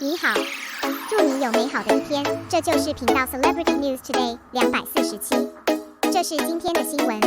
你好，祝你有美好的一天。这就是频道 Celebrity News Today 247。这是今天的新闻。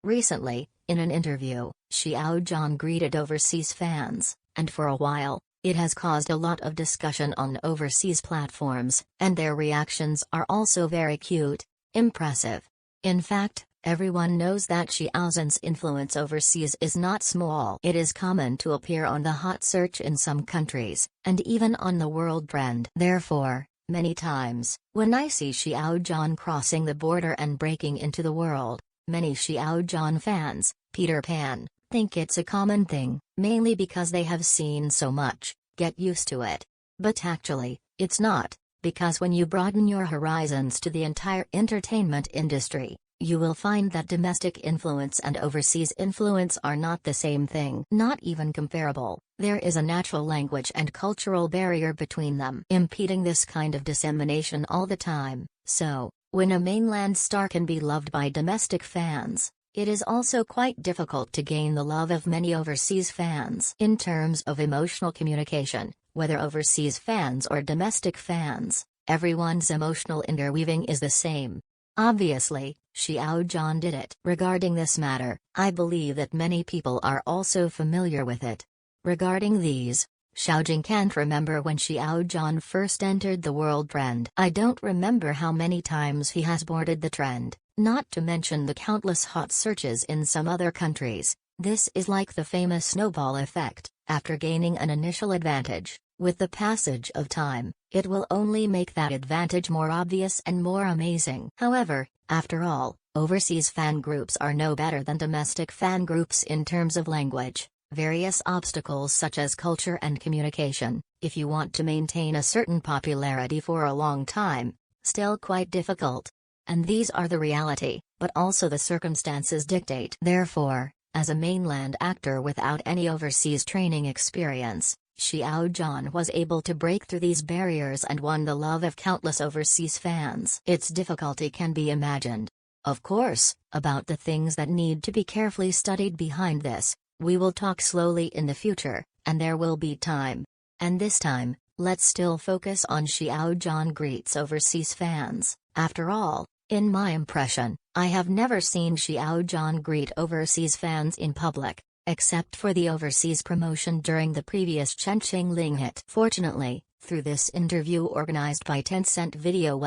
Recently, in an interview, Xiao Zhan greeted overseas fans, and for a while, it has caused a lot of discussion on overseas platforms, and their reactions are also very cute, impressive. In fact, everyone knows that Xiao Zhan's influence overseas is not small. It is common to appear on the hot search in some countries, and even on the world trend. Therefore, many times, when I see Xiao Zhan crossing the border and breaking into the world, many Xiao Zhan fans, Peter Pan, think it's a common thing, mainly because they have seen so much, get used to it. But actually, it's not, because when you broaden your horizons to the entire entertainment industry, you will find that domestic influence and overseas influence are not the same thing. Not even comparable. There is a natural language and cultural barrier between them, impeding this kind of dissemination all the time. So, when a mainland star can be loved by domestic fans, it is also quite difficult to gain the love of many overseas fans. In terms of emotional communication, whether overseas fans or domestic fans, everyone's emotional interweaving is the same. Obviously, Xiao Zhan did it. Regarding this matter, I believe that many people are also familiar with it. Regarding these, Xiao Zhan can't remember when Xiao Zhan first entered the world trend. I don't remember how many times he has boarded the trend, not to mention the countless hot searches in some other countries. This is like the famous snowball effect. After gaining an initial advantage, with the passage of time, it will only make that advantage more obvious and more amazing. However, after all, overseas fan groups are no better than domestic fan groups in terms of language, various obstacles such as culture and communication. If you want to maintain a certain popularity for a long time, still quite difficult. And these are the reality, but also the circumstances dictate. Therefore, as a mainland actor without any overseas training experience, Xiao Zhan was able to break through these barriers and won the love of countless overseas fans. Its difficulty can be imagined. Of course, about the things that need to be carefully studied behind this, we will talk slowly in the future, and there will be time. And this time, let's still focus on Xiao Zhan greets overseas fans. After all, in my impression, I have never seen Xiao Zhan greet overseas fans in public, except for the overseas promotion during the previous Chen Qingling hit. Fortunately, through this interview organized by Tencent Video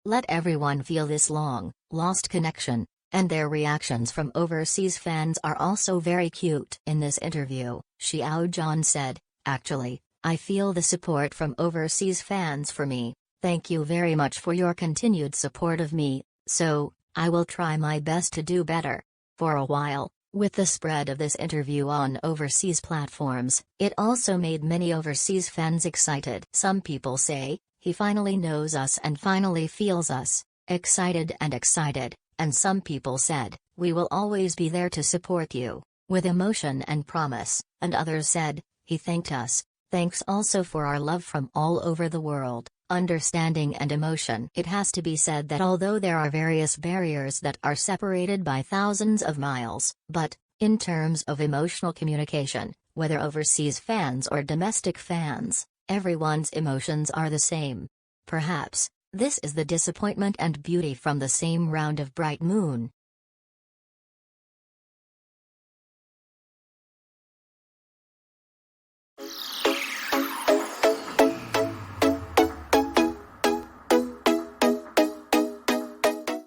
let everyone feel this lost connection, and their reactions from overseas fans are also very cute. In this interview, Xiao Zhan said, "Actually, I feel the support from overseas fans for me. Thank you very much for your continued support of me, so, I will try my best to do better." For a while, with the spread of this interview on overseas platforms, it also made many overseas fans excited. Some people say, he finally knows us and finally feels us, excited, and some people said, we will always be there to support you, with emotion and promise, and others said, he thanked us, thanks also for our love from all over the world, understanding and emotion. It has to be said that although there are various barriers that are separated by thousands of miles, but, in terms of emotional communication, whether overseas fans or domestic fans, everyone's emotions are the same. Perhaps, this is the disappointment and beauty from the same round of bright moon,